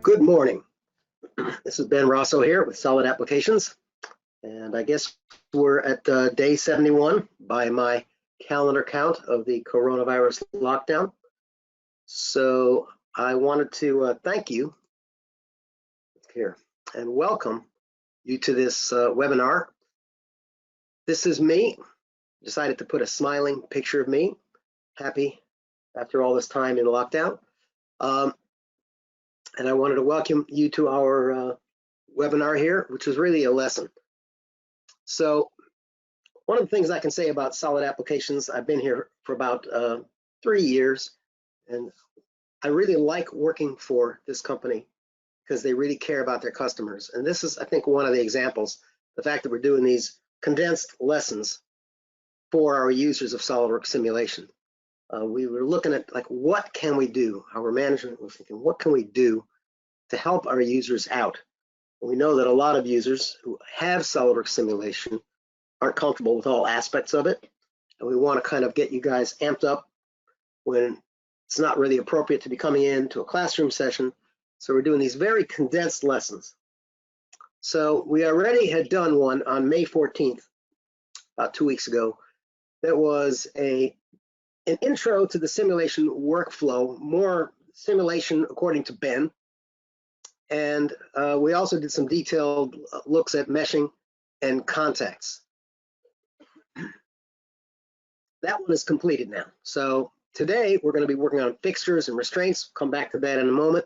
Good morning. This is Ben Rosso here with Solid Applications, and I guess we're at day 71 by my calendar count of the coronavirus lockdown. So I wanted to thank you here and welcome you to this webinar. This is me. Decided to put a smiling picture of me, happy after all this time in lockdown. And I wanted to welcome you to our webinar here, which is really a lesson. So one of the things I can say about Solid Applications, I've been here for about 3 years, and I really like working for this company because they really care about their customers. And this is, I think, one of the examples, the fact that we're doing these condensed lessons for our users of SOLIDWORKS simulation. We were looking at, like, what can we do? Our management was thinking, what can we do to help our users out? And we know that a lot of users who have SOLIDWORKS simulation aren't comfortable with all aspects of it. And we want to kind of get you guys amped up when it's not really appropriate to be coming into a classroom session. So we're doing these very condensed lessons. So we already had done one on May 14th, about 2 weeks ago. That was an intro to the simulation workflow, more simulation according to Ben. And we also did some detailed looks at meshing and contacts. That one is completed now. So today we're going to be working on fixtures and restraints. Come back to that in a moment.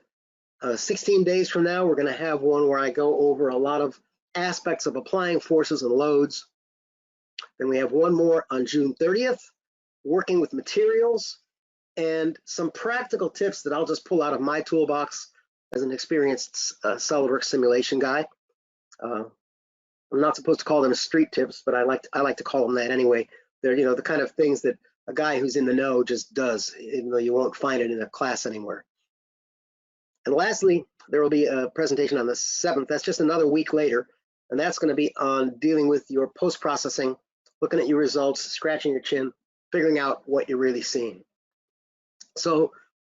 16 days from now, we're going to have one where I go over a lot of aspects of applying forces and loads. Then we have one more on June 30th, working with materials and some practical tips that I'll just pull out of my toolbox as an experienced SOLIDWORKS simulation guy. I'm not supposed to call them street tips, but I like to call them that anyway. They're, you know, the kind of things that a guy who's in the know just does, even though you won't find it in a class anywhere. And lastly, there will be a presentation on the 7th. That's just another week later, and that's going to be on dealing with your post-processing, looking at your results, scratching your chin, figuring out what you're really seeing. So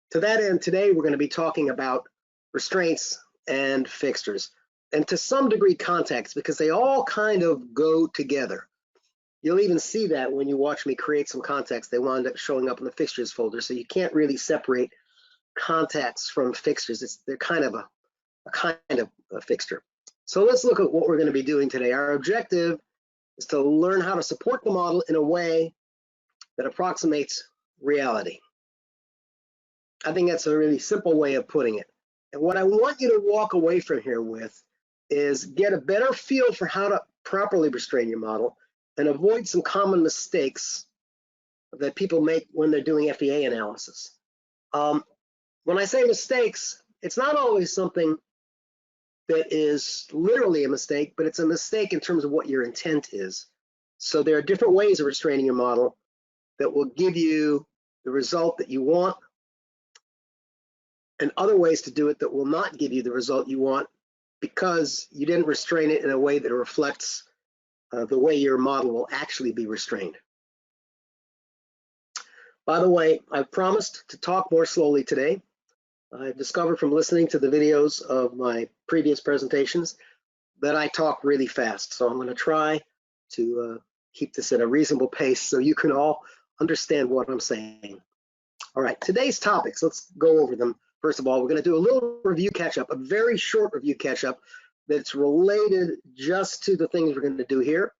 to that end, today we're going to be talking about restraints and fixtures, and to some degree contacts, because they all kind of go together. You'll even see that when you watch me create some contacts, they wind up showing up in the fixtures folder, so you can't really separate contacts from fixtures. They're kind of a fixture. So let's look at what we're going to be doing today. Our objective is to learn how to support the model in a way that approximates reality. I think that's a really simple way of putting it. And what I want you to walk away from here with is get a better feel for how to properly restrain your model and avoid some common mistakes that people make when they're doing FEA analysis. When I say mistakes, it's not always something that is literally a mistake, but it's a mistake in terms of what your intent is. So there are different ways of restraining your model that will give you the result that you want, and other ways to do it that will not give you the result you want because you didn't restrain it in a way that reflects the way your model will actually be restrained. By the way, I've promised to talk more slowly today. I've discovered from listening to the videos of my previous presentations that I talk really fast. So I'm going to try to keep this at a reasonable pace so you can all understand what I'm saying. All right, today's topics, let's go over them. First of all, we're going to do a little review catch-up, a very short review catch-up that's related just to the things we're going to do here,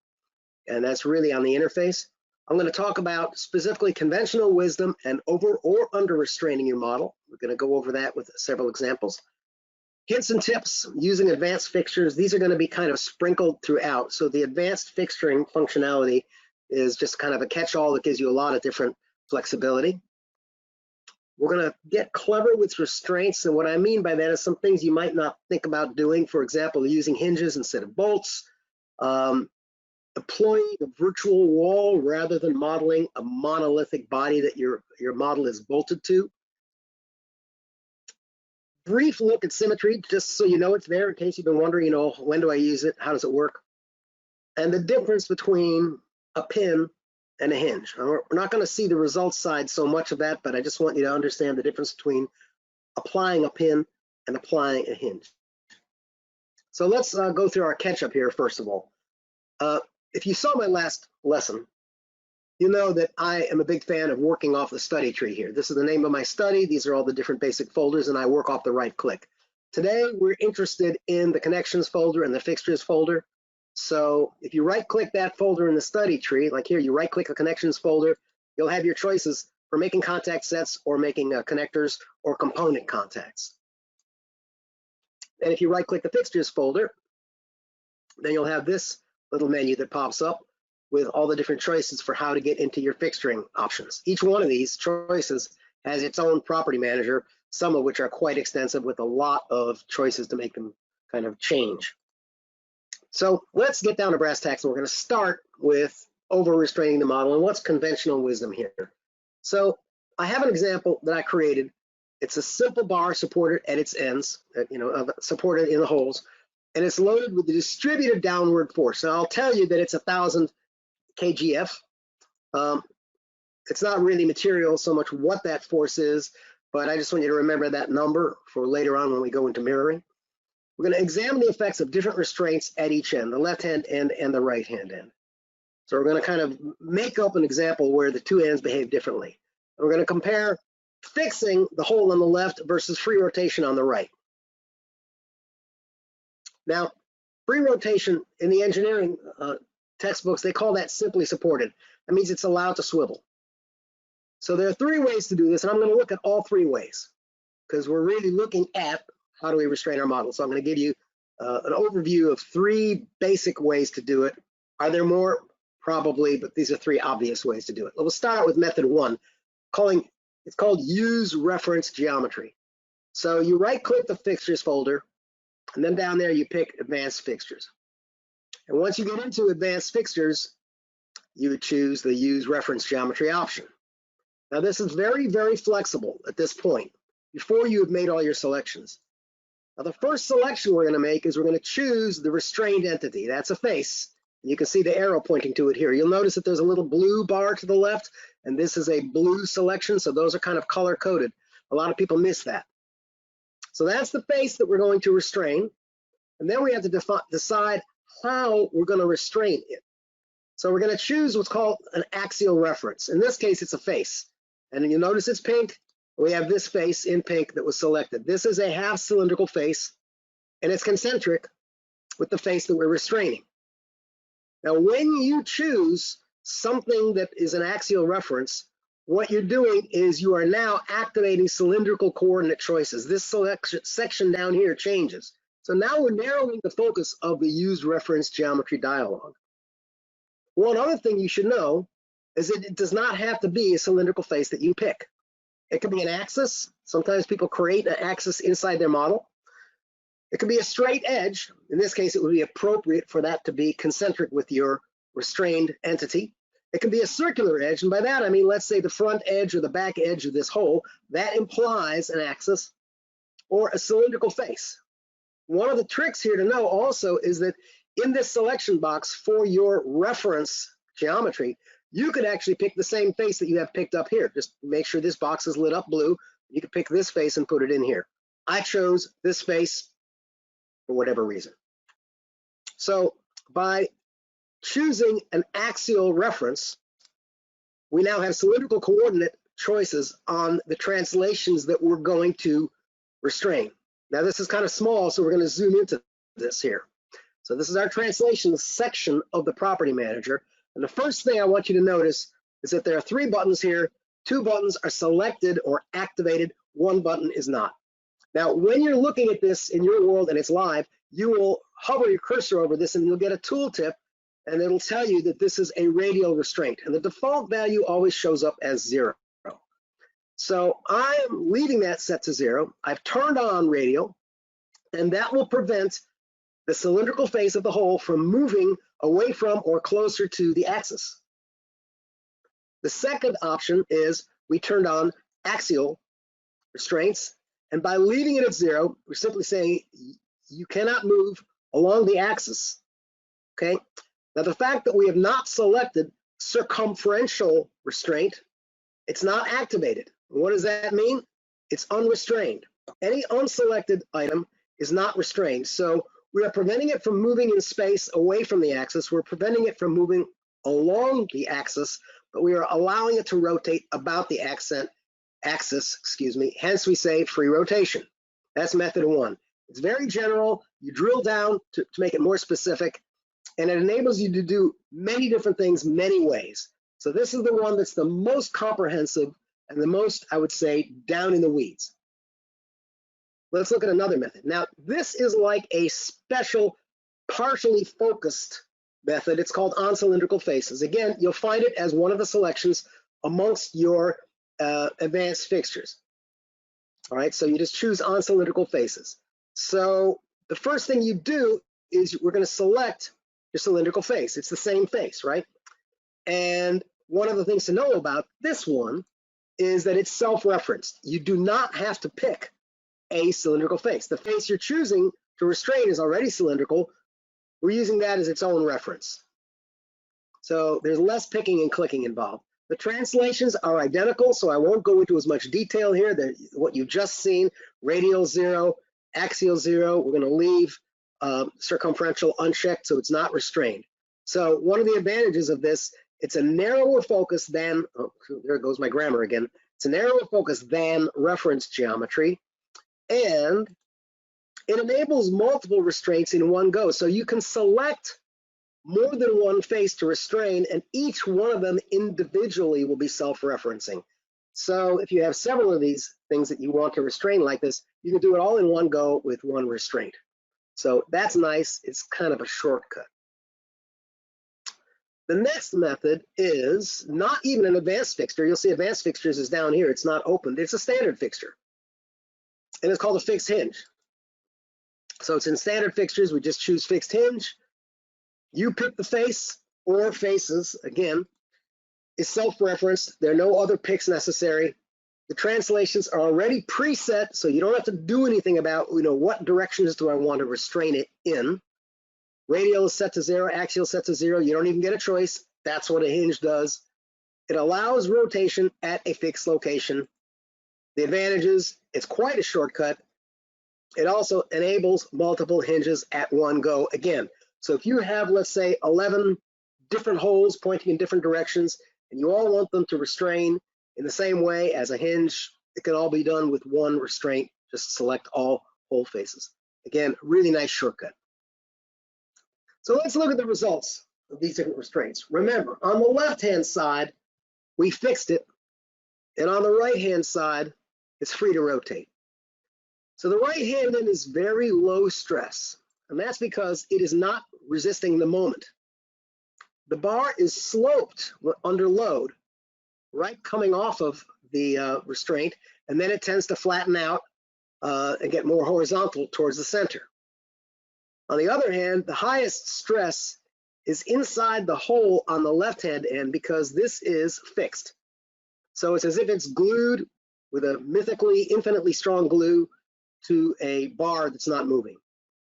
and that's really on the interface. I'm going to talk about specifically conventional wisdom and over or under restraining your model. We're going to go over that with several examples. Hints and tips using advanced fixtures. These are going to be kind of sprinkled throughout. So the advanced fixturing functionality is just kind of a catch-all that gives you a lot of different flexibility. We're going to get clever with restraints, and what I mean by that is some things you might not think about doing. For example, using hinges instead of bolts, deploying a virtual wall rather than modeling a monolithic body that your model is bolted to. Brief look at symmetry, just so you know it's there in case you've been wondering, you know, when do I use it? How does it work? And the difference between a pin and a hinge. We're not going to see the results side so much of that, but I just want you to understand the difference between applying a pin and applying a hinge. So let's go through our catch-up here first of all. If you saw my last lesson, you know that I am a big fan of working off the study tree here. This is the name of my study. These are all the different basic folders, and I work off the right click. Today, we're interested in the connections folder and the fixtures folder. So if you right click that folder in the study tree, like here, you right click the connections folder, you'll have your choices for making contact sets or making connectors or component contacts. And if you right click the fixtures folder, then you'll have this little menu that pops up with all the different choices for how to get into your fixturing options. Each one of these choices has its own property manager, some of which are quite extensive with a lot of choices to make them kind of change. So let's get down to brass tacks, and we're going to start with over-restraining the model and what's conventional wisdom here. So I have an example that I created. It's a simple bar supported at its ends, supported in the holes, and it's loaded with the distributed downward force. Now I'll tell you that it's 1,000 kgf. It's not really material so much what that force is, but I just want you to remember that number for later on when we go into mirroring. We're going to examine the effects of different restraints at each end, the left-hand end and the right-hand end. So we're going to kind of make up an example where the two ends behave differently. And we're going to compare fixing the hole on the left versus free rotation on the right. Now, free rotation in the engineering textbooks, they call that simply supported. That means it's allowed to swivel. So there are three ways to do this, and I'm going to look at all three ways because we're really looking at how do we restrain our model. So I'm going to give you an overview of three basic ways to do it. Are there more? Probably, but these are three obvious ways to do it. We'll start with method one, it's called use reference geometry. So you right click the fixtures folder, and then down there you pick advanced fixtures. And once you get into advanced fixtures, you would choose the use reference geometry option. Now this is very, very flexible at this point, before you have made all your selections. Now the first selection we're going to make is we're going to choose the restrained entity. That's a face. You can see the arrow pointing to it here. You'll notice that there's a little blue bar to the left, and this is a blue selection, so those are kind of color-coded. A lot of people miss that. So that's the face that we're going to restrain, and then we have to decide how we're going to restrain it. So we're going to choose what's called an axial reference. In this case, it's a face, and you'll notice it's pink. We have this face in pink that was selected. This is a half cylindrical face, and it's concentric with the face that we're restraining. Now, when you choose something that is an axial reference, what you're doing is you are now activating cylindrical coordinate choices. This section down here changes. So now we're narrowing the focus of the use reference geometry dialog. One other thing you should know is that it does not have to be a cylindrical face that you pick. It can be an axis. Sometimes people create an axis inside their model. It could be a straight edge. In this case, it would be appropriate for that to be concentric with your restrained entity. It can be a circular edge, and by that I mean, let's say the front edge or the back edge of this hole. That implies an axis or a cylindrical face. One of the tricks here to know also is that in this selection box for your reference geometry, you could actually pick the same face that you have picked up here. Just make sure this box is lit up blue. You can pick this face and put it in here. I chose this face for whatever reason. So by choosing an axial reference, we now have cylindrical coordinate choices on the translations that we're going to restrain. Now this is kind of small, so we're going to zoom into this here. So this is our translation section of the property manager. And the first thing I want you to notice is that there are three buttons here. Two buttons are selected or activated. One button is not. Now, when you're looking at this in your world and it's live, you will hover your cursor over this and you'll get a tooltip, and it'll tell you that this is a radial restraint. And the default value always shows up as 0. So I'm leaving that set to 0. I've turned on radial, and that will prevent the cylindrical face of the hole from moving away from or closer to the axis. The second option is we turned on axial restraints, and by leaving it at 0, we're simply saying you cannot move along the axis, okay? Now the fact that we have not selected circumferential restraint, it's not activated. What does that mean? It's unrestrained. Any unselected item is not restrained. So we are preventing it from moving in space away from the axis. We're preventing it from moving along the axis, but we are allowing it to rotate about the axis, hence we say free rotation. That's method one. It's very general. You drill down to make it more specific, and it enables you to do many different things many ways. So this is the one that's the most comprehensive and the most, I would say, down in the weeds. Let's look at another method. Now, this is like a special, partially focused method. It's called on cylindrical faces. Again, you'll find it as one of the selections amongst your advanced fixtures. All right, so you just choose on cylindrical faces. So the first thing you do is we're going to select your cylindrical face. It's the same face, right? And one of the things to know about this one is that it's self-referenced. You do not have to pick a cylindrical face. The face you're choosing to restrain is already cylindrical. We're using that as its own reference. So there's less picking and clicking involved. The translations are identical, so I won't go into as much detail here. What you've just seen, radial 0, axial 0, we're going to leave circumferential unchecked, so it's not restrained. So one of the advantages of this, it's a narrower focus than, oh, there goes my grammar again. It's a narrower focus than reference geometry, and it enables multiple restraints in one go. So you can select more than one face to restrain, and each one of them individually will be self-referencing. So if you have several of these things that you want to restrain like this, you can do it all in one go with one restraint. So that's nice. It's kind of a shortcut. The next method is not even an advanced fixture. You'll see advanced fixtures is down here. It's not opened. It's a standard fixture, and it's called a fixed hinge. So it's in standard fixtures. We just choose fixed hinge. You pick the face or faces, again, is self-referenced. There are no other picks necessary. The translations are already preset, so you don't have to do anything about, what directions do I want to restrain it in. Radial is set to 0, axial set to 0. You don't even get a choice. That's what a hinge does. It allows rotation at a fixed location. The advantages, it's quite a shortcut. It also enables multiple hinges at one go again. So if you have, let's say, 11 different holes pointing in different directions, and you all want them to restrain in the same way as a hinge, it can all be done with one restraint. Just select all hole faces. Again, really nice shortcut. So let's look at the results of these different restraints. Remember, on the left-hand side, we fixed it, and on the right-hand side, it's free to rotate. So the right-hand end is very low stress, and that's because it is not resisting the moment. The bar is sloped under load, right coming off of the restraint, and then it tends to flatten out and get more horizontal towards the center. On the other hand, the highest stress is inside the hole on the left-hand end because this is fixed. So it's as if it's glued with a mythically infinitely strong glue to a bar that's not moving.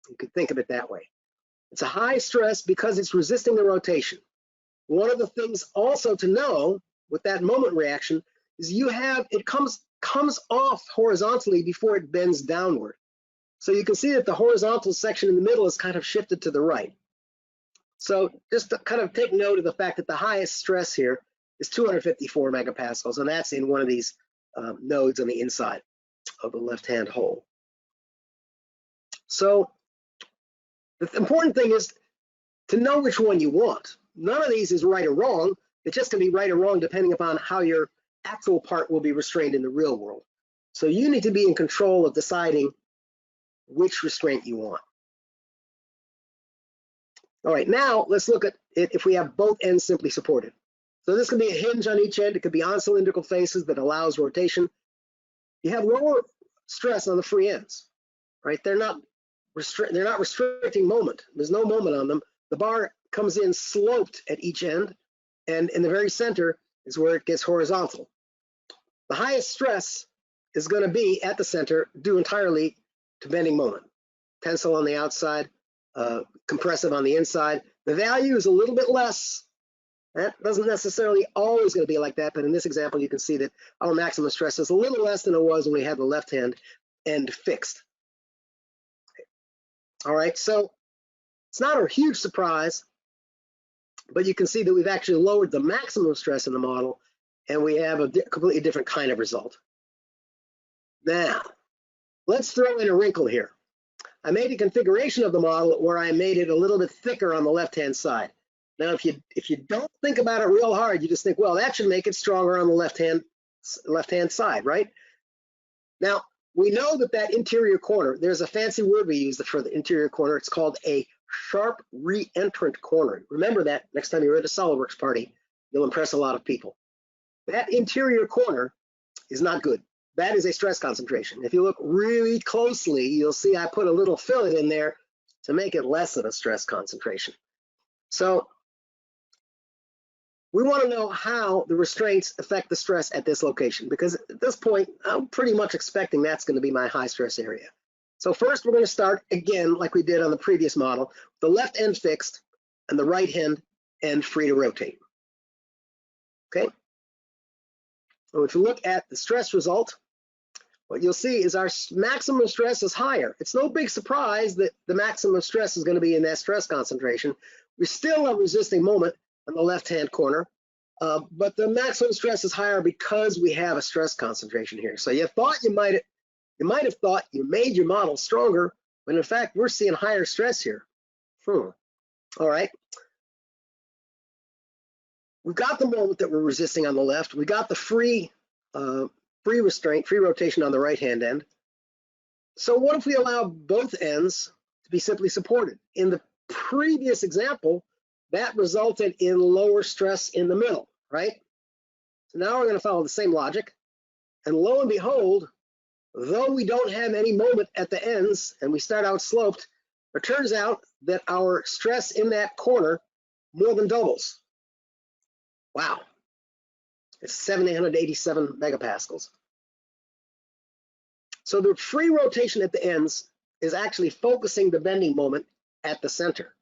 You could think of it that way. It's a high stress because it's resisting the rotation. One of the things also to know with that moment reaction is it comes off horizontally before it bends downward. So you can see that the horizontal section in the middle is kind of shifted to the right. So just to kind of take note of the fact that the highest stress here is 254 megapascals, and that's in one of these nodes on the inside of the left-hand hole. So the important thing is to know which one you want. None of these is right or wrong. It just can be right or wrong depending upon how your actual part will be restrained in the real world. So you need to be in control of deciding which restraint you want. All right, now let's look at it if we have both ends simply supported. So this could be a hinge on each end. It could be on cylindrical faces that allows rotation. You have lower stress on the free ends, right? They're not restricting moment. There's no moment on them. The bar comes in sloped at each end, and in the very center is where it gets horizontal. The highest stress is going to be at the center due entirely to bending moment. Tensile on the outside, compressive on the inside. The value is a little bit less. That doesn't necessarily always going to be like that, but in this example, you can see that our maximum stress is a little less than it was when we had the left hand end fixed. All right, so it's not a huge surprise, but you can see that we've actually lowered the maximum stress in the model, and we have a completely different kind of result. Now, let's throw in a wrinkle here. I made a configuration of the model where I made it a little bit thicker on the left-hand side. Now, if you don't think about it real hard, you just think, well, that should make it stronger on the left-hand side, right? Now, we know that that interior corner, there's a fancy word we use for the interior corner. It's called a sharp re-entrant corner. Remember that next time you're at a SOLIDWORKS party, you'll impress a lot of people. That interior corner is not good. That is a stress concentration. If you look really closely, you'll see I put a little fillet in there to make it less of a stress concentration. So we want to know how the restraints affect the stress at this location, because at this point, I'm pretty much expecting that's going to be my high stress area. So first, we're going to start again, like we did on the previous model, the left end fixed and the right hand end free to rotate. Okay. So if you look at the stress result, what you'll see is our maximum stress is higher. It's no big surprise that the maximum stress is going to be in that stress concentration. We still have resisting moment on the left-hand corner, but the maximum stress is higher because we have a stress concentration here. So you might have thought you made your model stronger, when in fact we're seeing higher stress here. All right. We've got the moment that we're resisting on the left. We got the free restraint, free rotation on the right-hand end. So what if we allow both ends to be simply supported? In the previous example, that resulted in lower stress in the middle, right? So now we're going to follow the same logic. And lo and behold, though we don't have any moment at the ends and we start out sloped, it turns out that our stress in that corner more than doubles. Wow. It's 787 megapascals. So the free rotation at the ends is actually focusing the bending moment at the center.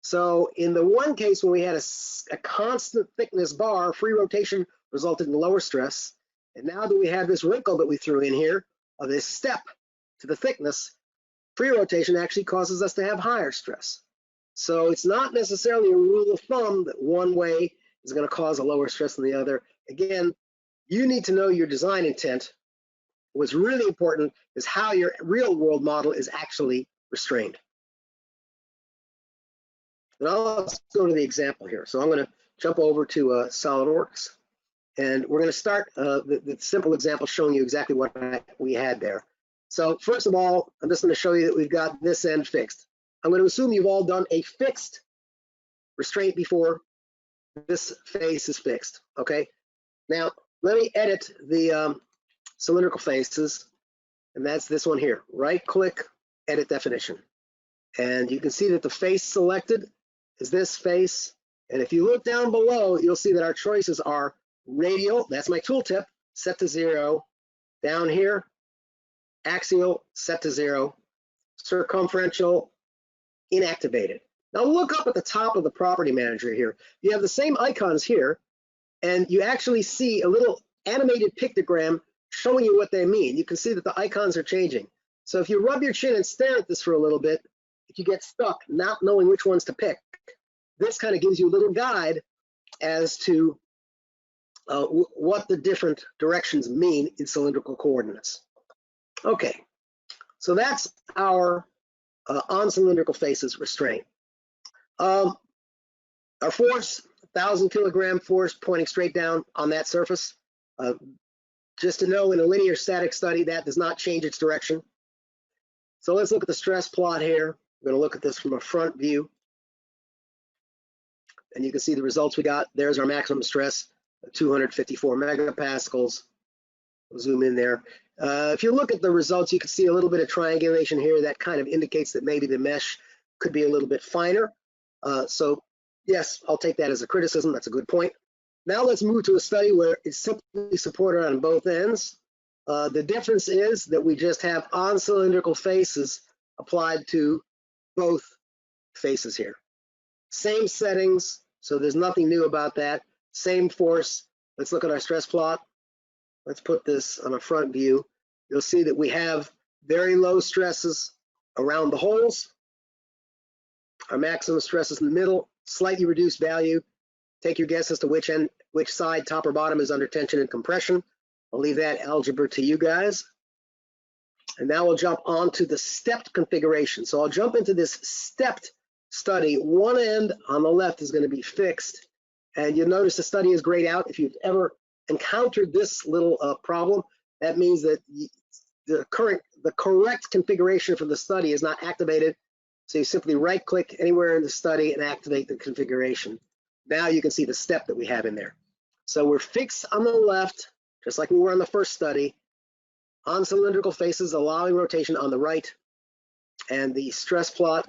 So in the one case when we had a constant thickness bar, free rotation resulted in lower stress. And now that we have this wrinkle that we threw in here, of this step to the thickness, free rotation actually causes us to have higher stress. So it's not necessarily a rule of thumb that one way is going to cause a lower stress than the other. Again, you need to know your design intent. What's really important is how your real world model is actually restrained. Now let's go to the example here. So I'm going to jump over to SOLIDWORKS, and we're going to start the simple example showing you exactly what we had there. So first of all, I'm just going to show you that we've got this end fixed. I'm going to assume you've all done a fixed restraint before. This face is fixed, okay? Now, let me edit the cylindrical faces, and that's this one here. Right-click, edit definition. And you can see that the face selected is this face. And if you look down below, you'll see that our choices are radial, that's my tooltip, set to 0. Down here, axial, set to 0. Circumferential, inactivated. Now look up at the top of the property manager here. You have the same icons here, and you actually see a little animated pictogram showing you what they mean. You can see that the icons are changing. So if you rub your chin and stare at this for a little bit, if you get stuck not knowing which ones to pick, this kind of gives you a little guide as to what the different directions mean in cylindrical coordinates. Okay, so that's our on cylindrical faces restraint. Our force, 1,000 kilogram force pointing straight down on that surface. Just to know, in a linear static study, that does not change its direction. So let's look at the stress plot here. We're going to look at this from a front view. And you can see the results we got. There's our maximum stress, 254 megapascals. We'll zoom in there. If you look at the results, you can see a little bit of triangulation here that kind of indicates that maybe the mesh could be a little bit finer. So yes, I'll take that as a criticism. That's a good point. Now let's move to a study where it's simply supported on both ends. The difference is that we just have on cylindrical faces applied to both faces here. Same settings, so there's nothing new about that. Same force. Let's look at our stress plot. let's put this on a front view. You'll see that we have very low stresses around the holes. Our maximum stress is in the middle, slightly reduced value. Take your guess as to which side, top or bottom, is under tension and compression. I'll leave that algebra to you guys. And now we'll jump on to the stepped configuration. So I'll jump into this stepped study. One end on the left is going to be fixed. And you'll notice the study is grayed out. If you've ever encountered this little problem, that means that the correct configuration for the study is not activated. So you simply right-click anywhere in the study and activate the configuration. Now you can see the step that we have in there. So we're fixed on the left, just like we were on the first study, on cylindrical faces, allowing rotation on the right. And the stress plot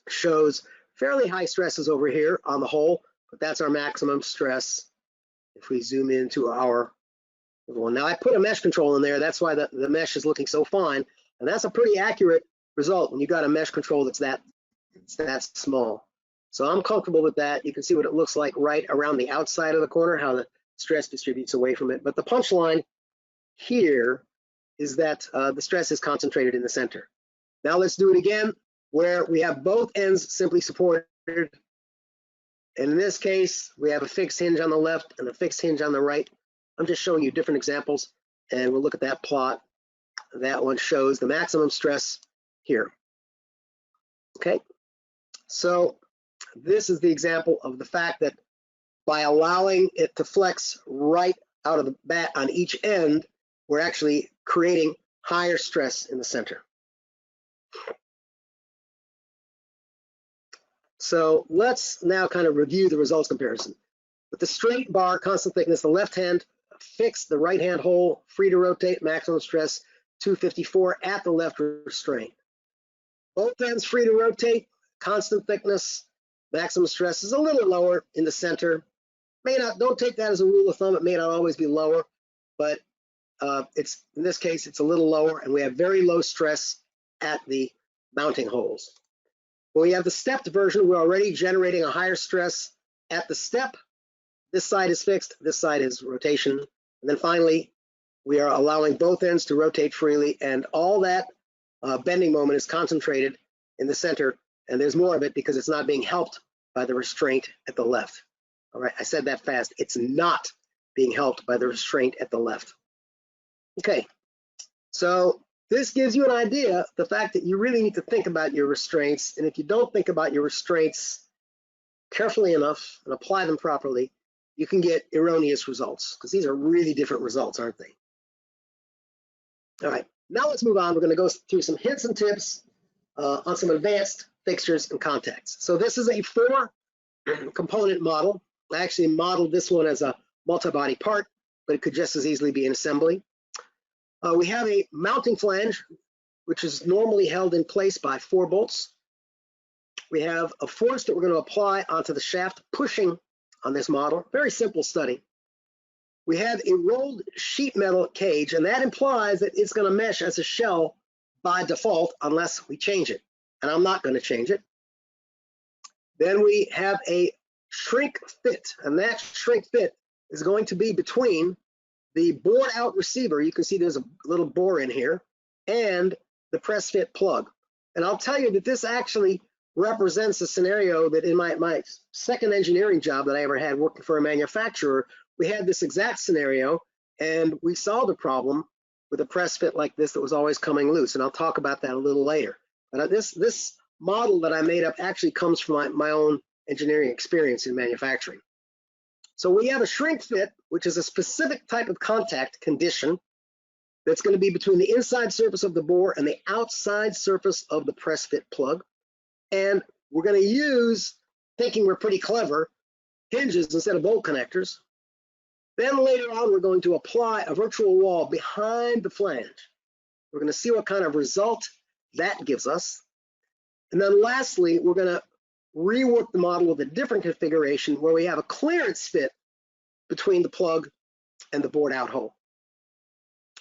shows fairly high stresses over here on the hole, but that's our maximum stress. If we zoom into our one. Now I put a mesh control in there. That's why the mesh is looking so fine. And that's a pretty accurate result when you got a mesh control that's that small. So I'm comfortable with that. You can see what it looks like right around the outside of the corner, how the stress distributes away from it. But the punchline here is that the stress is concentrated in the center. Now let's do it again where we have both ends simply supported. And in this case, we have a fixed hinge on the left and a fixed hinge on the right. I'm just showing you different examples, and we'll look at that plot. That one shows the maximum stress here. Okay, so this is the example of the fact that by allowing it to flex right out of the bat on each end, we're actually creating higher stress in the center. So let's now kind of review the results comparison. With the straight bar, constant thickness, the left hand fixed, the right hand hole free to rotate, maximum stress 254 at the left restrain. Both ends free to rotate, constant thickness, maximum stress is a little lower in the center. Don't take that as a rule of thumb, it may not always be lower, but it's in this case it's a little lower, and we have very low stress at the mounting holes. When we have the stepped version, we're already generating a higher stress at the step. This side is fixed, this side is rotation. And then finally, we are allowing both ends to rotate freely, and all that bending moment is concentrated in the center, and there's more of it because it's not being helped by the restraint at the left. All right, I said that fast. It's not being helped by the restraint at the left. Okay, so this gives you an idea, the fact that you really need to think about your restraints, and if you don't think about your restraints carefully enough and apply them properly, you can get erroneous results, because these are really different results, aren't they? All right, now let's move on. We're going to go through some hints and tips on some advanced fixtures and contacts. So this is a 4-component model. I actually modeled this one as a multi-body part, but it could just as easily be an assembly. We have a mounting flange, which is normally held in place by 4 bolts. We have a force that we're going to apply onto the shaft, pushing on this model. Very simple study. We have a rolled sheet metal cage, and that implies that it's going to mesh as a shell by default unless we change it, and I'm not going to change it. Then we have a shrink fit, and that shrink fit is going to be between the bored out receiver, you can see there's a little bore in here, and the press fit plug. And I'll tell you that this actually represents a scenario that in my second engineering job that I ever had working for a manufacturer, we had this exact scenario, and we solved a problem with a press fit like this that was always coming loose, and I'll talk about that a little later. But this model that I made up actually comes from my own engineering experience in manufacturing. So we have a shrink fit, which is a specific type of contact condition that's going to be between the inside surface of the bore and the outside surface of the press fit plug. And we're going to use, thinking we're pretty clever, hinges instead of bolt connectors. Then later on, we're going to apply a virtual wall behind the flange. We're going to see what kind of result that gives us. And then lastly, we're going to rework the model with a different configuration where we have a clearance fit between the plug and the bored out hole.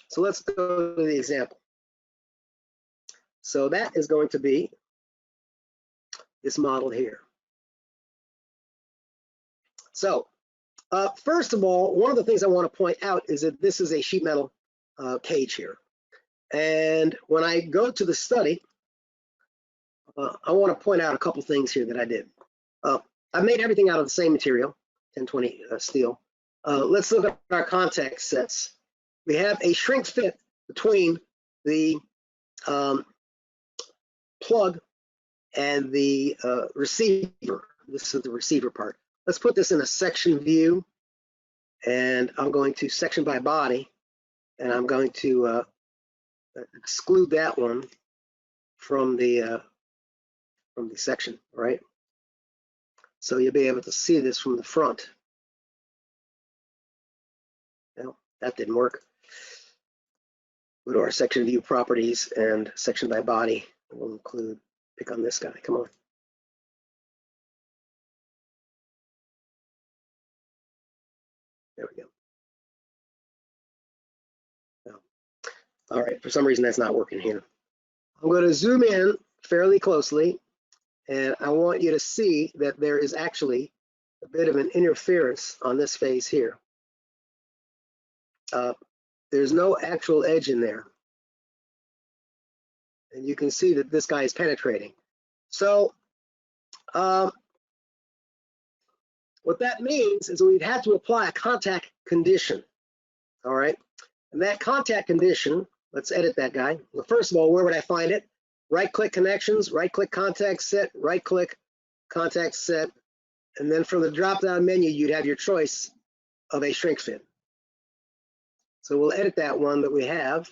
So let's go to the example. So that is going to be this model here. So First of all, one of the things I want to point out is that this is a sheet metal cage here. And when I go to the study, I want to point out a couple things here that I did. I made everything out of the same material, 1020 steel. Let's look at our contact sets. We have a shrink fit between the plug and the receiver. This is the receiver part. Let's put this in a section view, and I'm going to section by body, and I'm going to exclude that one from the section, right? So you'll be able to see this from the front. Well, that didn't work. Go to our section view properties and section by body. We'll include, pick on this guy, come on. There we go. No. All right, for some reason that's not working here. I'm going to zoom in fairly closely, and I want you to see that there is actually a bit of an interference on this face here. There's no actual edge in there. And you can see that this guy is penetrating. So what that means is we'd have to apply a contact condition, all right? And that contact condition, let's edit that guy. Well, first of all, where would I find it? Right-click connections, right-click contact set, right-click contact set, and then from the drop-down menu, you'd have your choice of a shrink fit. So we'll edit that one that we have.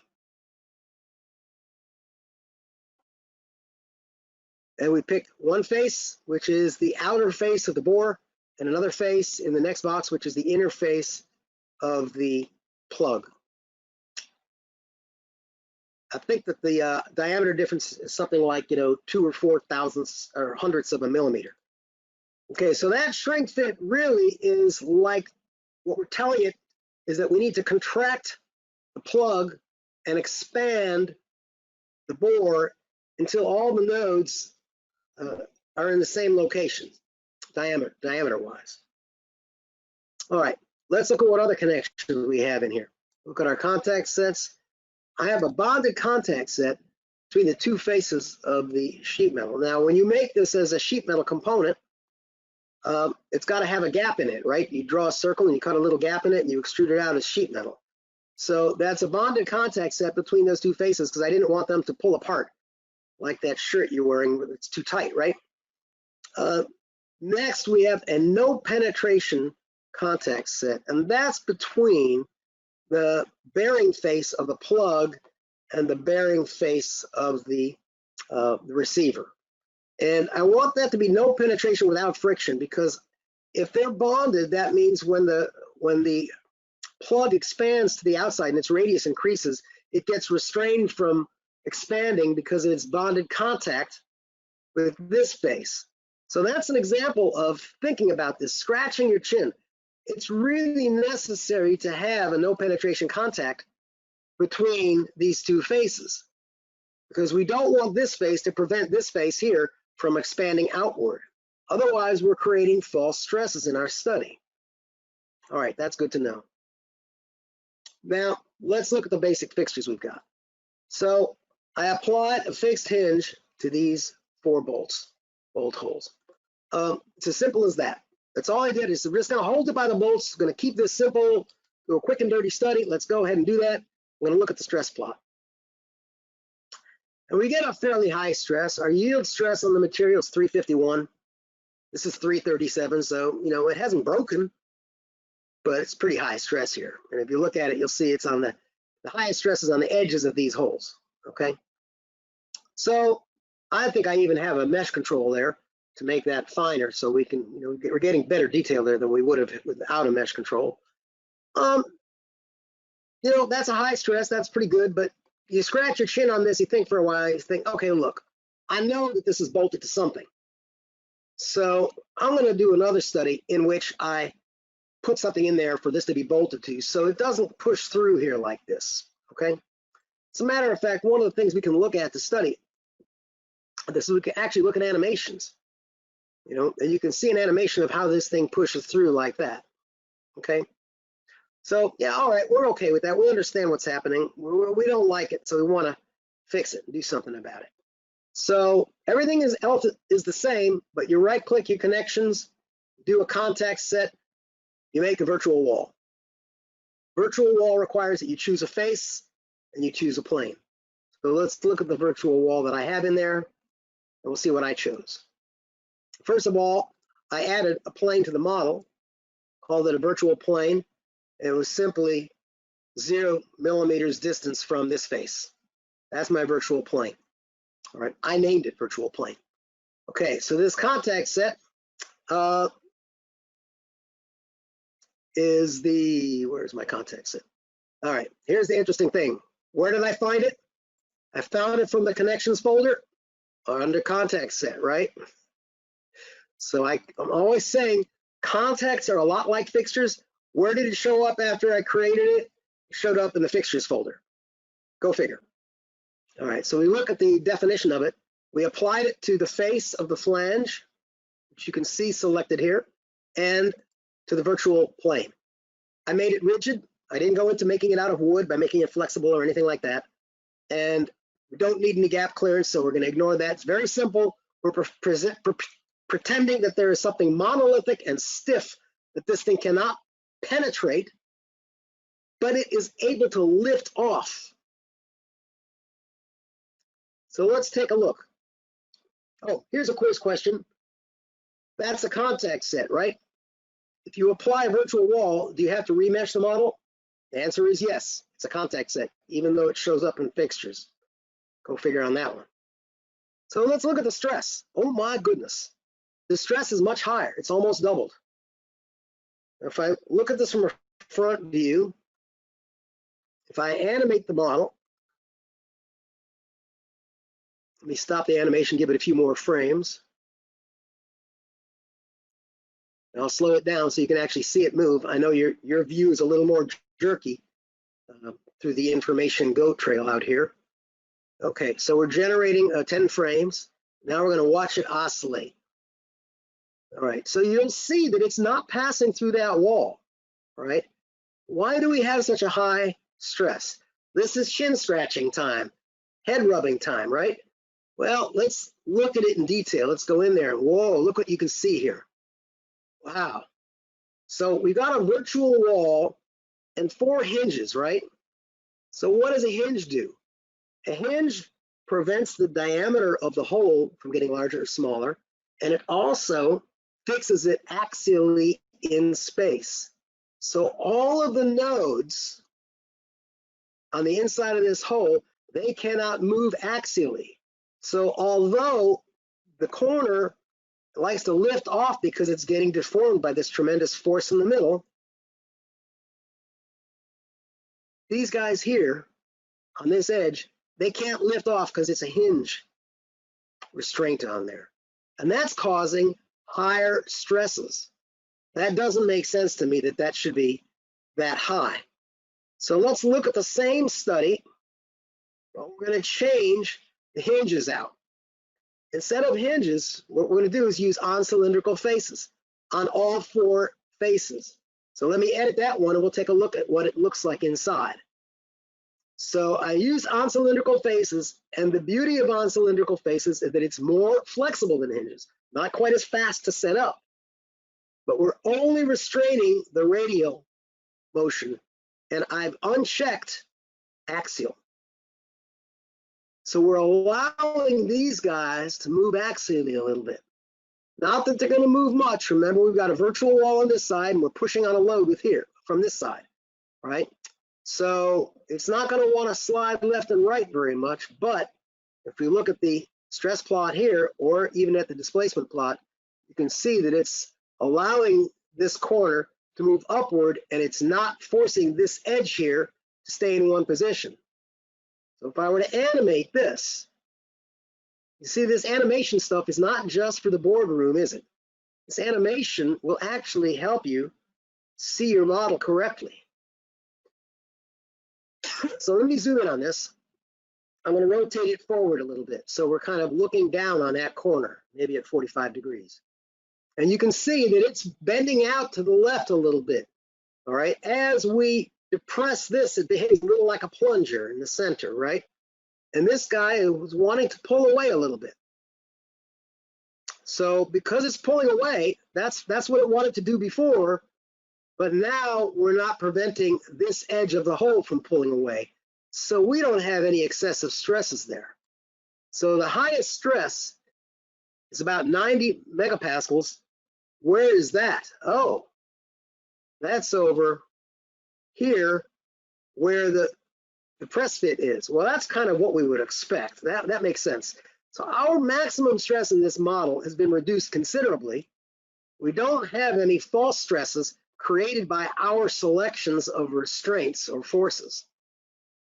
And we pick one face, which is the outer face of the bore, and another face in the next box, which is the inner face of the plug. I think that the diameter difference is something like, 2 or 4 thousandths or hundredths of a millimeter. Okay, so that shrink fit really is like, what we're telling it is that we need to contract the plug and expand the bore until all the nodes are in the same location, diameter-wise. All right, let's look at what other connections we have in here. Look at our contact sets. I have a bonded contact set between the two faces of the sheet metal. Now, when you make this as a sheet metal component, it's got to have a gap in it, right? You draw a circle and you cut a little gap in it and you extrude it out as sheet metal. So that's a bonded contact set between those two faces because I didn't want them to pull apart like that shirt you're wearing. It's too tight, right? Next, we have a no penetration contact set, and that's between the bearing face of the plug and the bearing face of the receiver. And I want that to be no penetration without friction, because if they're bonded, that means when the plug expands to the outside and its radius increases, it gets restrained from expanding because of its bonded contact with this face. So that's an example of thinking about this, scratching your chin. It's really necessary to have a no penetration contact between these two faces, because we don't want this face to prevent this face here from expanding outward. Otherwise, we're creating false stresses in our study. All right, that's good to know. Now, let's look at the basic fixtures we've got. So I applied a fixed hinge to these 4 bolt holes. It's as simple as that. That's all I did. Is we're just going to hold it by the bolts. Going to keep this simple, do a quick and dirty study. Let's go ahead and do that. I'm going to look at the stress plot. And we get a fairly high stress. Our yield stress on the material is 351. This is 337, so it hasn't broken, but it's pretty high stress here. And if you look at it, you'll see it's on the highest stress is on the edges of these holes. Okay. So I think I even have a mesh control there to make that finer, so we can, we're getting better detail there than we would have without a mesh control. That's a high stress. That's pretty good, but you scratch your chin on this, you think for a while, you think, okay, look, I know that this is bolted to something. So I'm going to do another study in which I put something in there for this to be bolted to, so it doesn't push through here like this, okay? As a matter of fact, one of the things we can look at to study this is we can actually look at animations, and you can see an animation of how this thing pushes through like that, okay? So yeah, all right, we're okay with that. We understand what's happening. We don't like it, so we want to fix it and do something about it. So everything else is the same, but you right-click your connections, do a contact set, you make a virtual wall. Virtual wall requires that you choose a face and you choose a plane. So let's look at the virtual wall that I have in there, and we'll see what I chose. First of all, I added a plane to the model, called it a virtual plane. It was simply 0 millimeters distance from this face. That's my virtual plane. All right, I named it virtual plane. Okay, so this contact set is where's my contact set? All right, here's the interesting thing. Where did I find it? I found it from the connections folder under contact set, right? So I'm always saying contacts are a lot like fixtures. Where did it show up after I created it? It showed up in the fixtures folder. Go figure. All right, so we look at the definition of it. We applied it to the face of the flange, which you can see selected here, and to the virtual plane. I made it rigid. I didn't go into making it out of wood by making it flexible or anything like that. And we don't need any gap clearance, so we're going to ignore that. It's very simple. We're pretending that there is something monolithic and stiff that this thing cannot penetrate, but it is able to lift off. So let's take a look. Oh, here's a quiz question. That's a contact set, right? If you apply a virtual wall, do you have to remesh the model? The answer is yes. It's a contact set, even though it shows up in fixtures. Go figure on that one. So let's look at the stress. Oh my goodness. The stress is much higher. It's almost doubled. If I look at this from a front view, if I animate the model, let me stop the animation, give it a few more frames. And I'll slow it down so you can actually see it move. I know your view is a little more jerky through the information goat trail out here. Okay, so we're generating 10 frames. Now we're going to watch it oscillate. All right, so you'll see that it's not passing through that wall, all right? Why do we have such a high stress? This is shin scratching time, head rubbing time, right? Well, let's look at it in detail. Let's go in there. Whoa, look what you can see here. Wow. So we've got a virtual wall and 4 hinges, right? So what does a hinge do? A hinge prevents the diameter of the hole from getting larger or smaller, and it also fixes it axially in space. So all of the nodes on the inside of this hole, they cannot move axially. So although the corner likes to lift off because it's getting deformed by this tremendous force in the middle, these guys here on this edge, they can't lift off because it's a hinge restraint on there. And that's causing higher stresses. That doesn't make sense to me that that should be that high. So let's look at the same study, but we're going to change the hinges out. Instead of hinges, what we're going to do is use on cylindrical faces on all 4 faces. So let me edit that one and we'll take a look at what it looks like inside. So I use on cylindrical faces, and the beauty of on cylindrical faces is that it's more flexible than hinges, not quite as fast to set up, but we're only restraining the radial motion, and I've unchecked axial. So we're allowing these guys to move axially a little bit. Not that they're going to move much. Remember, we've got a virtual wall on this side, and we're pushing on a load with here from this side, right? So it's not going to want to slide left and right very much, but if we look at the stress plot here, or even at the displacement plot, you can see that it's allowing this corner to move upward, and it's not forcing this edge here to stay in one position. So if I were to animate this, you see this animation stuff is not just for the boardroom, is it? This animation will actually help you see your model correctly. So let me zoom in on this. I'm going to rotate it forward a little bit. So we're kind of looking down on that corner, maybe at 45 degrees. And you can see that it's bending out to the left a little bit. All right, as we depress this, it behaves a little like a plunger in the center, right? And this guy was wanting to pull away a little bit. So because it's pulling away, that's what it wanted to do before, but now we're not preventing this edge of the hole from pulling away. So we don't have any excessive stresses there. So the highest stress is about 90 megapascals. Where is that? Oh, that's over here where the press fit is. Well, that's kind of what we would expect. That makes sense. So our maximum stress in this model has been reduced considerably. We don't have any false stresses created by our selections of restraints or forces.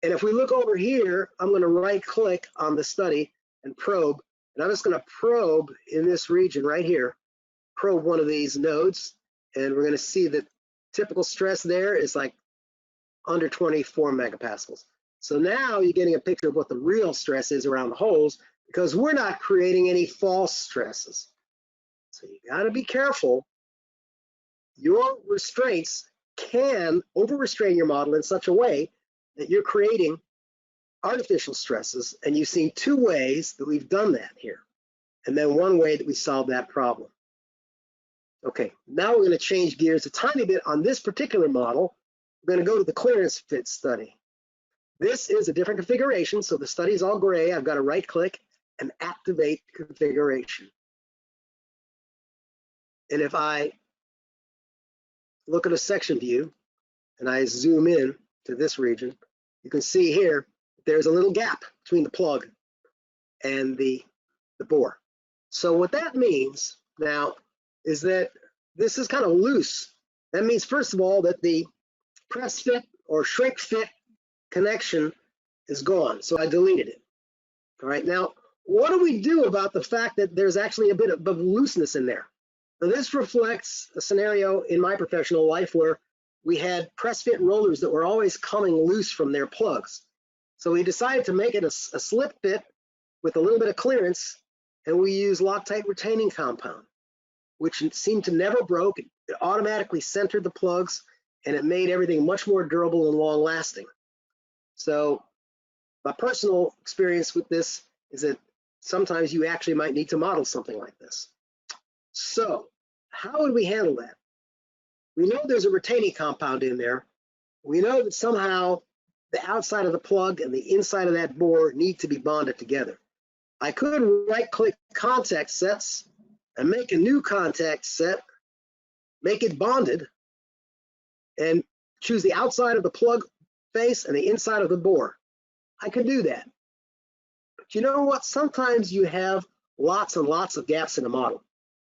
And if we look over here, I'm going to right click on the study and probe. And I'm just going to probe in this region right here, probe one of these nodes. And we're going to see that typical stress there is like under 24 megapascals. So now you're getting a picture of what the real stress is around the holes, because we're not creating any false stresses. So you got to be careful. Your restraints can over-restrain your model in such a way that you're creating artificial stresses, and you've seen two ways that we've done that here, and then one way that we solved that problem. Okay, now we're going to change gears a tiny bit on this particular model. We're going to go to the clearance fit study. This is a different configuration, so the study is all gray. I've got to right click and activate configuration. And if I look at a section view and I zoom in to this region, you can see here there's a little gap between the plug and the bore. So what that means now is that this is kind of loose. That means, first of all, that the press fit or shrink fit connection is gone. So I deleted it. All right, now what do we do about the fact that there's actually a bit of looseness in there? Now, this reflects a scenario in my professional life where we had press fit rollers that were always coming loose from their plugs. So we decided to make it a slip fit with a little bit of clearance, and we use Loctite retaining compound, which seemed to never broke. It automatically centered the plugs, and it made everything much more durable and long lasting. So my personal experience with this is that sometimes you actually might need to model something like this. So how would we handle that? We know there's a retaining compound in there. We know that somehow the outside of the plug and the inside of that bore need to be bonded together. I could right-click contact sets and make a new contact set, make it bonded, and choose the outside of the plug face and the inside of the bore. I could do that. But you know what? Sometimes you have lots and lots of gaps in a model.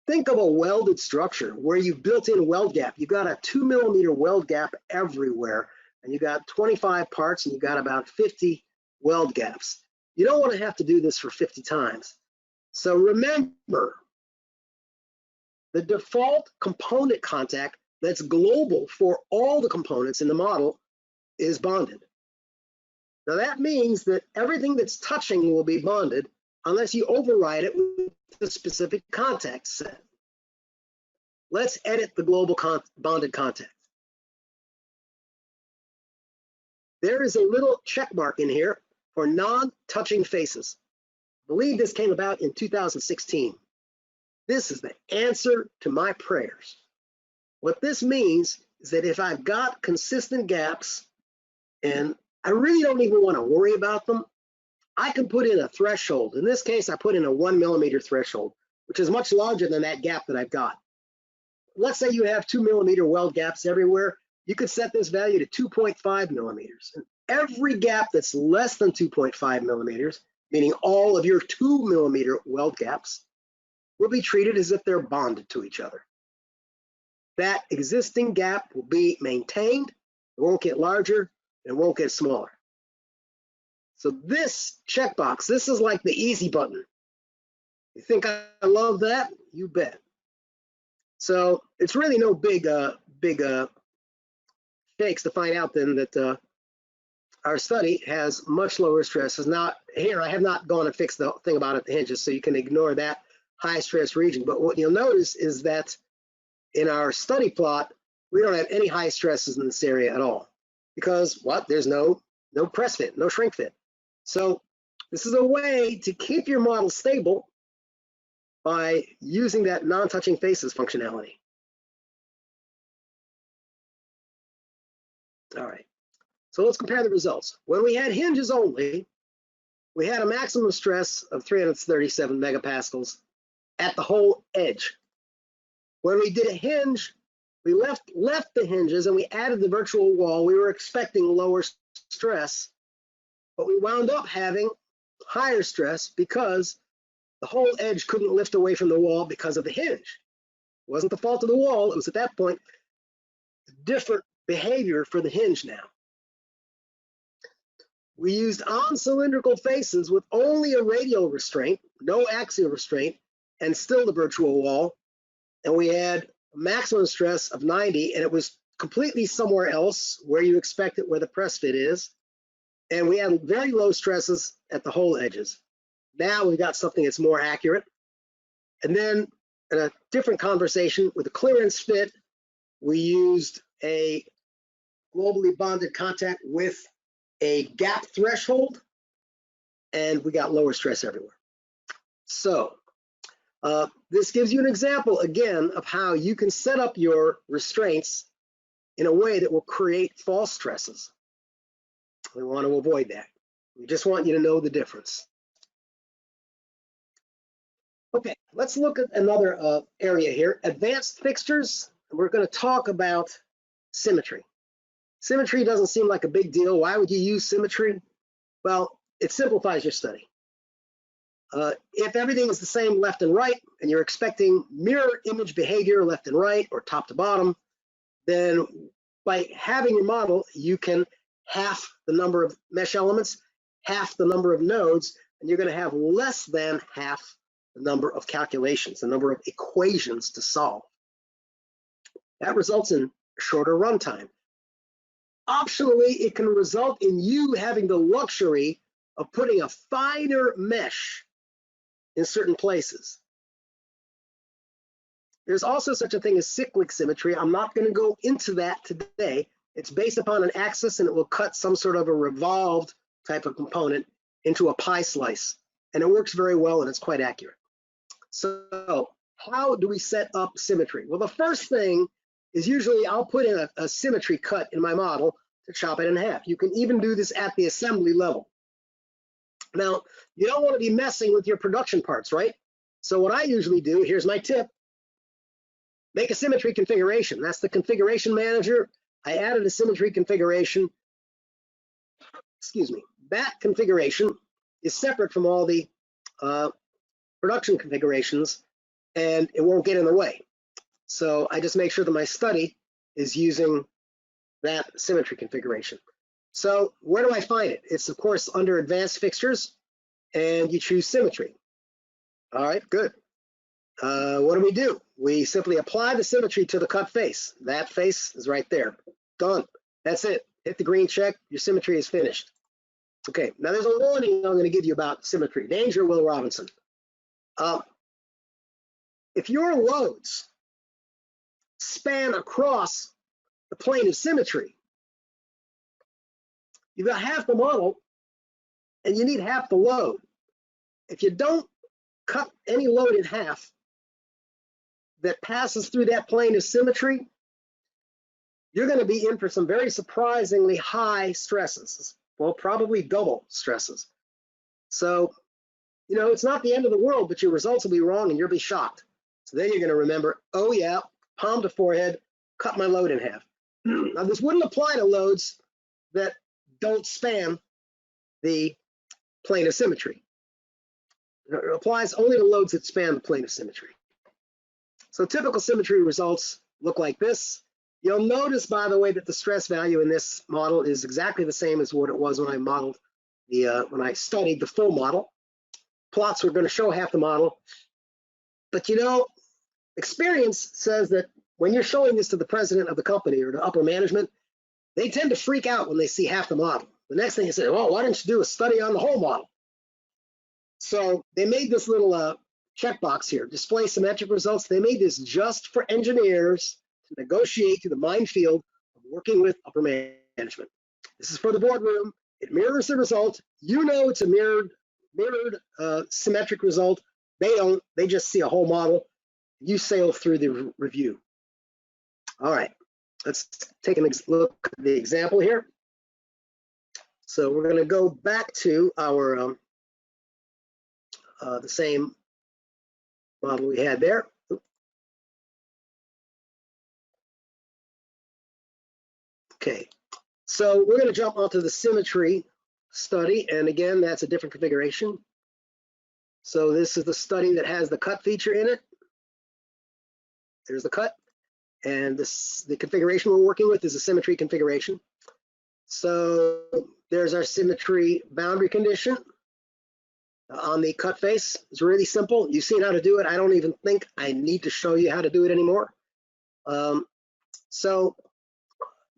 Think of a welded structure where you've built in weld gap. You've got a 2 millimeter weld gap everywhere, and you've got 25 parts, and you've got about 50 weld gaps. You don't want to have to do this for 50 times. So remember, the default component contact that's global for all the components in the model is bonded. Now that means that everything that's touching will be bonded unless you override it with a specific contact set. Let's edit the global bonded contact. There is a little check mark in here for non-touching faces. I believe this came about in 2016. This is the answer to my prayers. What this means is that if I've got consistent gaps and I really don't even want to worry about them, I can put in a threshold. In this case, I put in a 1 millimeter threshold, which is much larger than that gap that I've got. Let's say you have 2 millimeter weld gaps everywhere. You could set this value to 2.5 millimeters. And every gap that's less than 2.5 millimeters, meaning all of your 2 millimeter weld gaps, will be treated as if they're bonded to each other. That existing gap will be maintained. It won't get larger. It won't get smaller. So this checkbox, this is like the easy button. You think I love that? You bet. So it's really no big fakes to find out then that our study has much lower stresses. Now here, I have not gone and fixed the thing about it, the hinges, so you can ignore that high stress region. But what you'll notice is that in our study plot, we don't have any high stresses in this area at all because what? There's no press fit, no shrink fit. So this is a way to keep your model stable by using that non-touching faces functionality. All right, so let's compare the results. When we had hinges only, we had a maximum stress of 337 megapascals at the whole edge. When we did a hinge, we left the hinges and we added the virtual wall. We were expecting lower stress, but we wound up having higher stress because the whole edge couldn't lift away from the wall because of the hinge. It wasn't the fault of the wall. It was at that point different behavior for the hinge now. We used on cylindrical faces with only a radial restraint, no axial restraint, and still the virtual wall. And we had a maximum stress of 90, and it was completely somewhere else where you expect it, where the press fit is. And we had very low stresses at the hole edges. Now we've got something that's more accurate. And then in a different conversation with the clearance fit, we used a globally bonded contact with a gap threshold, and we got lower stress everywhere. So this gives you an example, again, of how you can set up your restraints in a way that will create false stresses. We want to avoid that. We just want you to know the difference. Okay, let's look at another area here, advanced fixtures. We're going to talk about symmetry. Symmetry doesn't seem like a big deal. Why would you use symmetry? Well, it simplifies your study. If everything is the same left and right, and you're expecting mirror image behavior left and right or top to bottom, then by having your model, you can half the number of mesh elements, half the number of nodes, and you're going to have less than half the number of calculations, the number of equations to solve. That results in shorter runtime. Optionally, it can result in you having the luxury of putting a finer mesh in certain places. There's also such a thing as cyclic symmetry. I'm not going to go into that today. It's based upon an axis, and it will cut some sort of a revolved type of component into a pie slice. And it works very well, and it's quite accurate. So how do we set up symmetry? Well, the first thing is usually I'll put in a symmetry cut in my model to chop it in half. You can even do this at the assembly level. Now, you don't want to be messing with your production parts, right? So what I usually do, here's my tip, make a symmetry configuration. That's the configuration manager. I added a symmetry configuration. Excuse me. That configuration is separate from all the production configurations, and it won't get in the way. So I just make sure that my study is using that symmetry configuration. So where do I find it? It's, of course, under advanced fixtures, and you choose symmetry. All right, good. What do? We simply apply the symmetry to the cut face. That face is right there. Done. That's it. Hit the green check. Your symmetry is finished. Okay, now there's a warning I'm going to give you about symmetry. Danger, Will Robinson. If your loads span across the plane of symmetry, you've got half the model and you need half the load. If you don't cut any load in half that passes through that plane of symmetry, you're going to be in for some very surprisingly high stresses. Well, probably double stresses. So, you know, it's not the end of the world, but your results will be wrong and you'll be shocked. So then you're going to remember, oh yeah, palm to forehead, cut my load in half. Now, this wouldn't apply to loads that don't span the plane of symmetry. It applies only to loads that span the plane of symmetry. So typical symmetry results look like this. You'll notice, by the way, that the stress value in this model is exactly the same as what it was when I modeled the when I studied the full model. Plots were going to show half the model, but you know, experience says that when you're showing this to the president of the company or to upper management, they tend to freak out when they see half the model. The next thing you say, well, why don't you do a study on the whole model? So they made this little checkbox here, display symmetric results. They made this just for engineers to negotiate through the minefield of working with upper management. This is for the boardroom. It mirrors the result. You know it's a mirrored symmetric result. They don't. They just see a whole model. You sail through the review. All right. Let's take a look at the example here. So we're going to go back to our the same model we had there. Okay, so we're going to jump onto the symmetry study, and again, that's a different configuration. So this is the study that has the cut feature in it. There's the cut, and the configuration we're working with is a symmetry configuration. So there's our symmetry boundary condition on the cut face. It's really simple. You've seen how to do it. I don't even think I need to show you how to do it anymore. So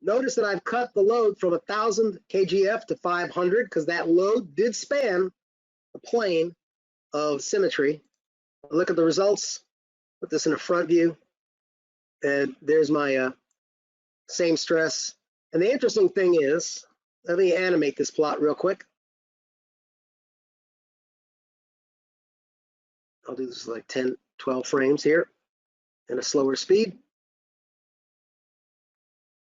notice that I've cut the load from 1,000 kgf to 500 because that load did span the plane of symmetry. Look at the results. Put this in a front view, and there's my same stress. And the interesting thing is, let me animate this plot real quick. I'll do this like 10, 12 frames here in a slower speed.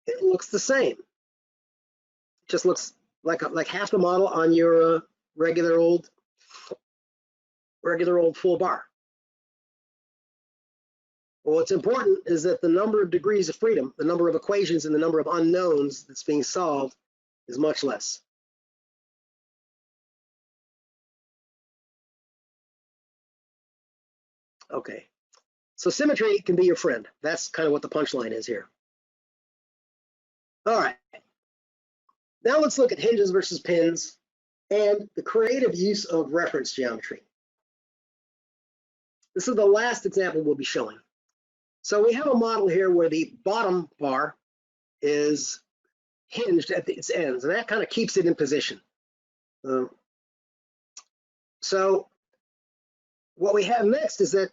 It looks the same. It just looks like half the model on your regular old full bar. Well, what's important is that the number of degrees of freedom, the number of equations and the number of unknowns that's being solved is much less. Okay, so symmetry can be your friend. That's kind of what the punchline is here. All right, now let's look at hinges versus pins and the creative use of reference geometry. This is the last example we'll be showing. So we have a model here where the bottom bar is hinged at its ends, and that kind of keeps it in position. So what we have next is that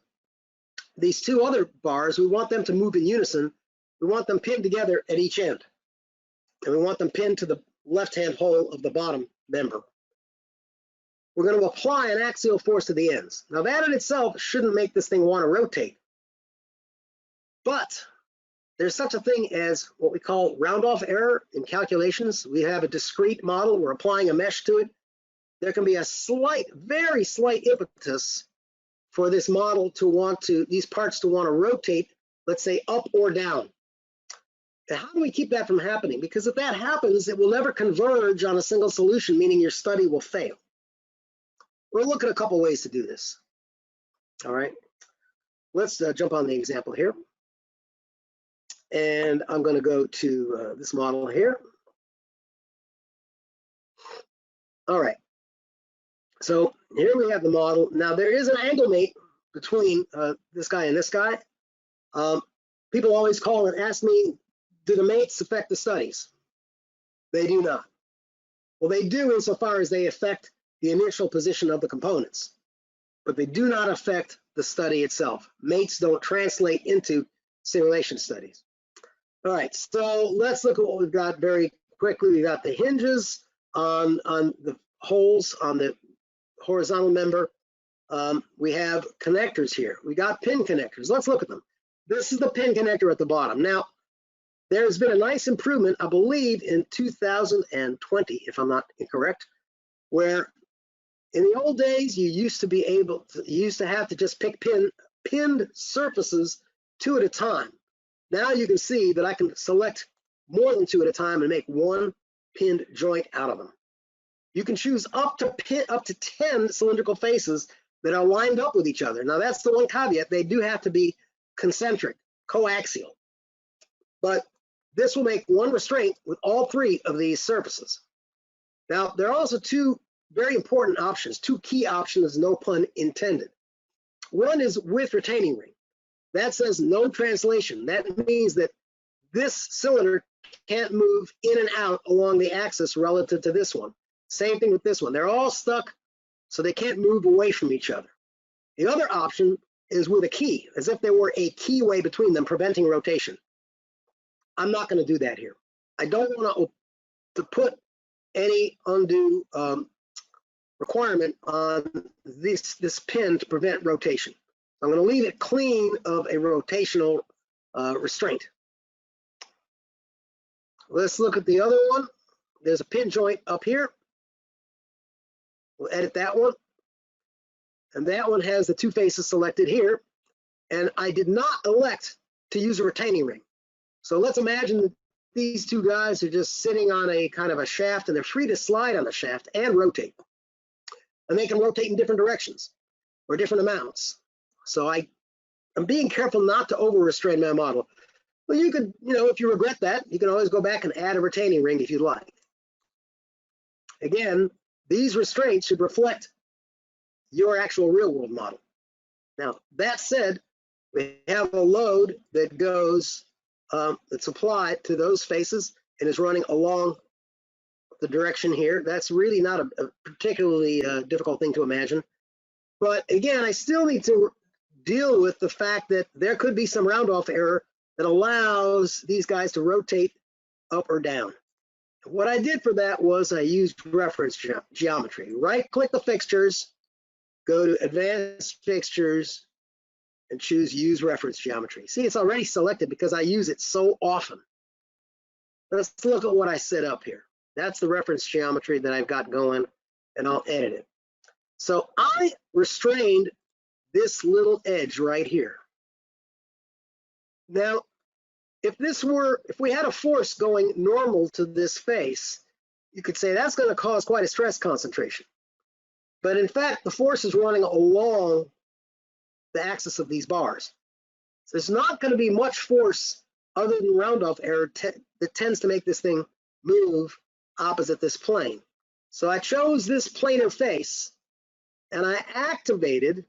these two other bars, we want them to move in unison. We want them pinned together at each end. And we want them pinned to the left-hand hole of the bottom member. We're going to apply an axial force to the ends. Now that in itself shouldn't make this thing want to rotate. But there's such a thing as what we call round-off error in calculations. We have a discrete model. We're applying a mesh to it. There can be a slight, very slight impetus for this model to want to, these parts to want to rotate, let's say up or down. And how do we keep that from happening? Because if that happens, it will never converge on a single solution, meaning your study will fail. We'll look at a couple ways to do this. All right, let's jump on the example here. And I'm going to go to this model here. All right, so here we have the model. Now there is an angle mate between this guy and this guy. People always call and ask me, do the mates affect the studies? They do not. Well, they do insofar as they affect the initial position of the components, but they do not affect the study itself. Mates don't translate into simulation studies. All right, so let's look at what we've got very quickly. We got the hinges on the holes on the horizontal member. We have connectors here. We got pin connectors. Let's look at them. This is the pin connector at the bottom. Now, there's been a nice improvement, I believe, in 2020, if I'm not incorrect, where in the old days, you used to have to just pick pinned surfaces 2 at a time. Now you can see that I can select more than 2 at a time and make one pinned joint out of them. You can choose up to 10 cylindrical faces that are lined up with each other. Now that's the one caveat. They do have to be concentric, coaxial. But this will make one restraint with all 3 of these surfaces. Now there are also 2 very important options, 2 key options, no pun intended. One is with retaining ring. That says no translation. That means that this cylinder can't move in and out along the axis relative to this one. Same thing with this one. They're all stuck, so they can't move away from each other. The other option is with a key, as if there were a keyway between them preventing rotation. I'm not going to do that here. I don't want to put any undue requirement on this pin to prevent rotation. I'm going to leave it clean of a rotational restraint. Let's look at the other one. There's a pin joint up here. We'll edit that one. And that one has the two faces selected here. And I did not elect to use a retaining ring. So let's imagine that these two guys are just sitting on a kind of a shaft, and they're free to slide on the shaft and rotate. And they can rotate in different directions or different amounts. So I'm being careful not to over-restrain my model. Well, you could, if you regret that, you can always go back and add a retaining ring if you'd like. Again, these restraints should reflect your actual real-world model. Now, that said, we have a load that goes, that's applied to those faces and is running along the direction here. That's really not a particularly difficult thing to imagine. But again, I still need to deal with the fact that there could be some round-off error that allows these guys to rotate up or down. What I did for that was I used reference geometry. Right-click the fixtures, go to Advanced Fixtures, and choose Use Reference Geometry. See, it's already selected because I use it so often. Let's look at what I set up here. That's the reference geometry that I've got going, and I'll edit it. So I restrained this little edge right here. Now, if we had a force going normal to this face, you could say that's going to cause quite a stress concentration. But in fact, the force is running along the axis of these bars. So there's not going to be much force other than round-off error that tends to make this thing move opposite this plane. So I chose this planar face, and I activated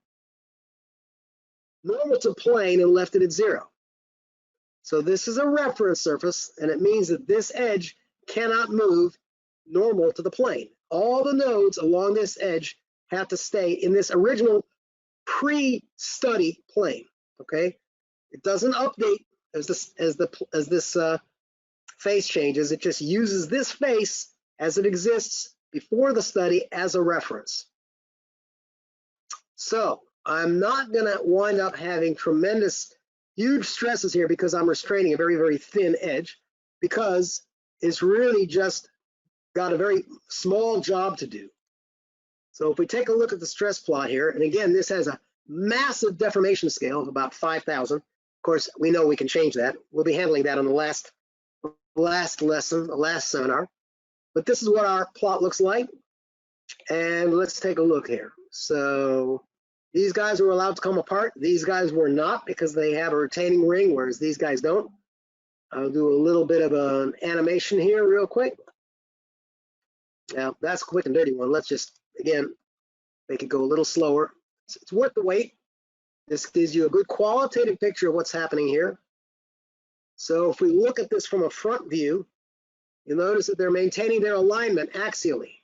normal to plane and left it at 0. So this is a reference surface, and it means that this edge cannot move normal to the plane. All the nodes along this edge have to stay in this original pre-study plane. Okay, it doesn't update as this face changes. It just uses this face as it exists before the study as a reference. So I'm not going to wind up having huge stresses here because I'm restraining a very, very thin edge, because it's really just got a very small job to do. So if we take a look at the stress plot here, and again, this has a massive deformation scale of about 5,000. Of course, we know we can change that. We'll be handling that on the last lesson, the last seminar. But this is what our plot looks like. And let's take a look here. So these guys were allowed to come apart. These guys were not, because they have a retaining ring, whereas these guys don't. I'll do a little bit of an animation here real quick. Now, that's a quick and dirty one. Let's just, again, make it go a little slower. It's worth the wait. This gives you a good qualitative picture of what's happening here. So if we look at this from a front view, you'll notice that they're maintaining their alignment axially,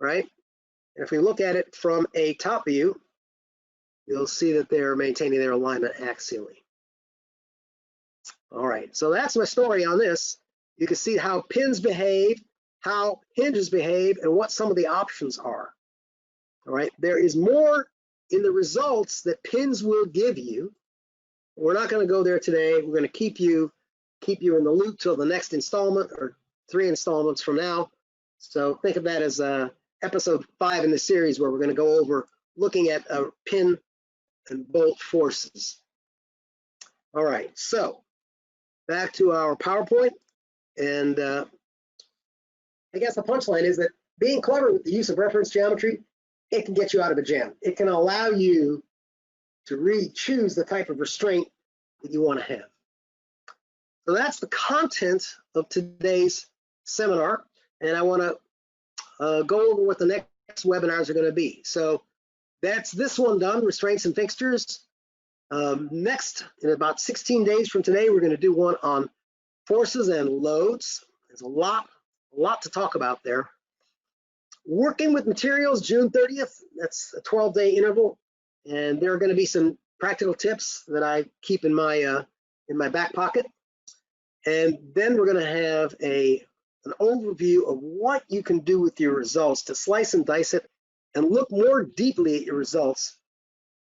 right? And if we look at it from a top view, you'll see that they're maintaining their alignment axially. All right, so that's my story on this. You can see how pins behave, how hinges behave, and what some of the options are. All right, there is more in the results that pins will give you. We're not going to go there today. We're going to keep you in the loop till the next installment, or 3 installments from now. So think of that as episode 5 in the series, where we're going to go over looking at pin and bolt forces. All right, so back to our PowerPoint, and I guess the punchline is that being clever with the use of reference geometry, it can get you out of a jam. It can allow you to really choose the type of restraint that you want to have. So that's the content of today's seminar, and I want to go over what the next webinars are going to be. So that's this one done, Restraints and Fixtures. Next, in about 16 days from today, we're going to do one on forces and loads. There's a lot to talk about there. Working with materials, June 30th, that's a 12-day interval, and there are going to be some practical tips that I keep in my back pocket. And then we're going to have an overview of what you can do with your results to slice and dice it and look more deeply at your results.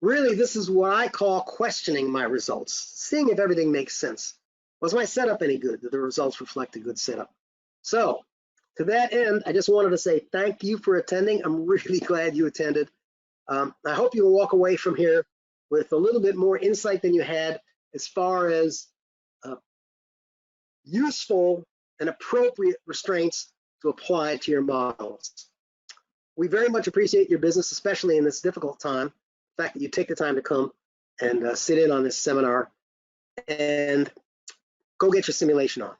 Really, this is what I call questioning my results, seeing if everything makes sense. Was my setup any good? Did the results reflect a good setup? So to that end, I just wanted to say thank you for attending. I'm really glad you attended. I hope you'll walk away from here with a little bit more insight than you had as far as useful and appropriate restraints to apply to your models. We very much appreciate your business, especially in this difficult time. The fact that you take the time to come and sit in on this seminar, and go get your simulation on.